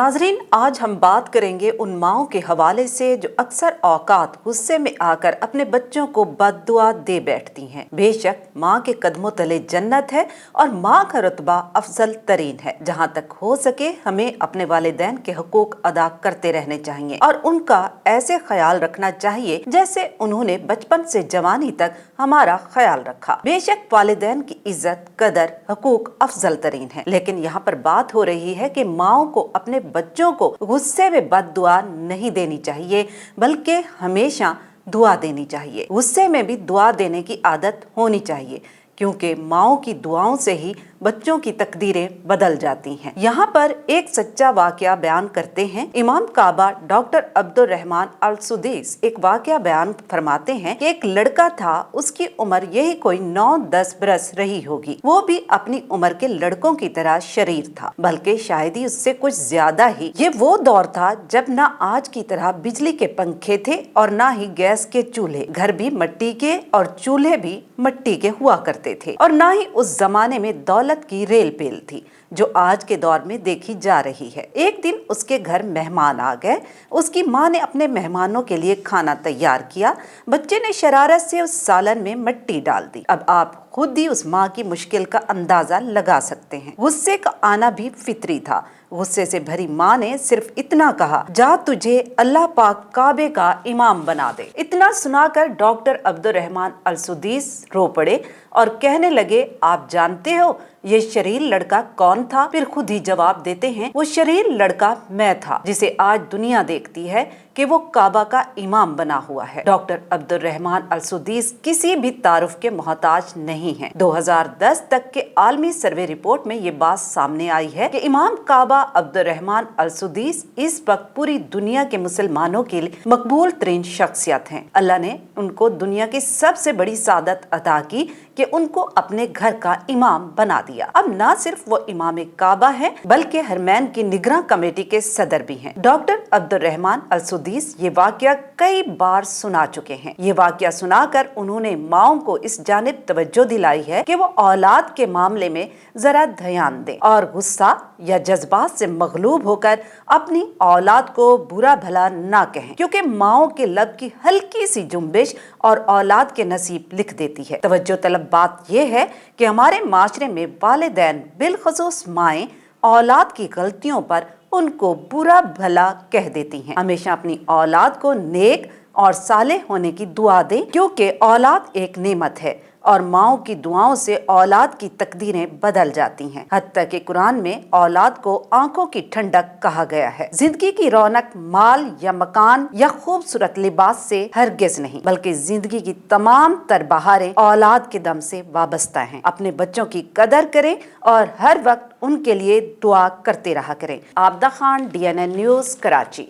नाजरीन, आज हम बात करेंगे उन माओं के हवाले से जो अक्सर औकात गुस्से में आकर अपने बच्चों को बद्दुआ दे बैठती हैं। बेशक माँ के कदमों तले जन्नत है और माँ का रुतबा अफजल तरीन है। जहाँ तक हो सके हमें अपने वालिदैन के हुकूक अदा करते रहने चाहिए और उनका ऐसे ख्याल रखना चाहिए जैसे उन्होंने बचपन से जवानी तक हमारा ख्याल रखा। बेशक वालिदैन की इज्जत, कदर, हुकूक अफजल तरीन है, लेकिन यहाँ पर बात हो रही है कि माओ को अपने बच्चों को गुस्से में बद्दुआ नहीं देनी चाहिए, बल्कि हमेशा दुआ देनी चाहिए। गुस्से में भी दुआ देने की आदत होनी चाहिए, क्योंकि माओ की दुआओं से ही बच्चों की तकदीरें बदल जाती हैं। यहाँ पर एक सच्चा वाकया बयान करते हैं इमाम काबा डॉक्टर अब्दुल रहमान अल सुदीस। एक वाकया बयान फरमाते हैं कि एक लड़का था, उसकी उम्र यही कोई 9-10 बरस रही होगी। वो भी अपनी उम्र के लड़कों की तरह शरीर था, बल्कि शायद ही उससे कुछ ज्यादा ही। ये वो दौर था जब ना आज की तरह बिजली के पंखे थे और ना ही गैस के चूल्हे। घर भी मिट्टी के और चूल्हे भी मिट्टी के हुआ करते थे, और ना ही उस जमाने में दौलत की रेल पेल थी जो आज के दौर में देखी जा रही है। एक दिन उसके घर मेहमान आ गए। उसकी माँ ने अपने मेहमानों के लिए खाना तैयार किया। बच्चे ने शरारत से उस सालन में मिट्टी डाल दी। अब आप खुद ही उस माँ की मुश्किल का अंदाजा लगा सकते हैं। गुस्से का आना भी फितरी था। गुस्से से भरी माँ ने सिर्फ इतना कहा, जा तुझे अल्लाह पाक काबे का इमाम बना दे। इतना सुनाकर डॉक्टर अब्दुल रहमान अल सुदीस रो पड़े और कहने लगे, आप जानते हो ये शरीर लड़का कौन था? फिर खुद ही जवाब देते हैं, वो शरीर लड़का मैं था, जिसे आज दुनिया देखती है कि वो काबा का इमाम बना हुआ है। डॉक्टर अब्दुल रहमान अल सुदीस किसी भी तारुफ के मोहताज नहीं है। 2010 तक के आलमी सर्वे रिपोर्ट में ये बात सामने आई है कि इमाम काबा अब्दुल रहमान अल सुदीस इस वक्त पूरी दुनिया के मुसलमानों के लिए मकबूल तरीन शख्सियत हैं। अल्लाह ने उनको दुनिया की सबसे बड़ी सादत अता की कि उनको अपने घर का इमाम बना दिया। अब ना सिर्फ वो इमाम काबा है, बल्कि हरमैन की निगरान कमेटी के सदर भी हैं। डॉक्टर अब्दुल रहमान अल सुदीस ये वाकया कई बार सुना चुके हैं। ये वाकया सुनाकर उन्होंने माओं को इस जानिब तवज्जो दिलाई है कि वो औलाद के मामले में जरा ध्यान दें और गुस्सा या जज्बात से मगलूब होकर अपनी औलाद को बुरा भला ना कहें, क्योंकि माओं के लब की हल्की सी जुम्बिश और औलाद के नसीब लिख देती है। तवज्जो तलब बात यह है कि हमारे माशरे में वालिदैन बिलखसूस माएं औलाद की गलतियों पर उनको बुरा भला कह देती हैं। हमेशा अपनी औलाद को नेक और सालेह होने की दुआ दें, क्योंकि औलाद एक नेमत है और माओं की दुआओं से औलाद की तकदीरें बदल जाती हैं। हत्ता कि कुरान में औलाद को आंखों की ठंडक कहा गया है। जिंदगी की रौनक माल या मकान या खूबसूरत लिबास से हरगिज नहीं, बल्कि जिंदगी की तमाम तर बहारें औलाद के दम से वाबस्ता हैं। अपने बच्चों की कदर करें और हर वक्त उनके लिए दुआ करते रहा करें। Abida Khan, DNN news, Karachi.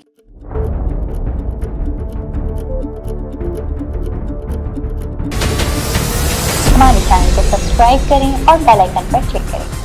हमारे चैनल को सब्सक्राइब करें और बेल आइकन पर क्लिक करें।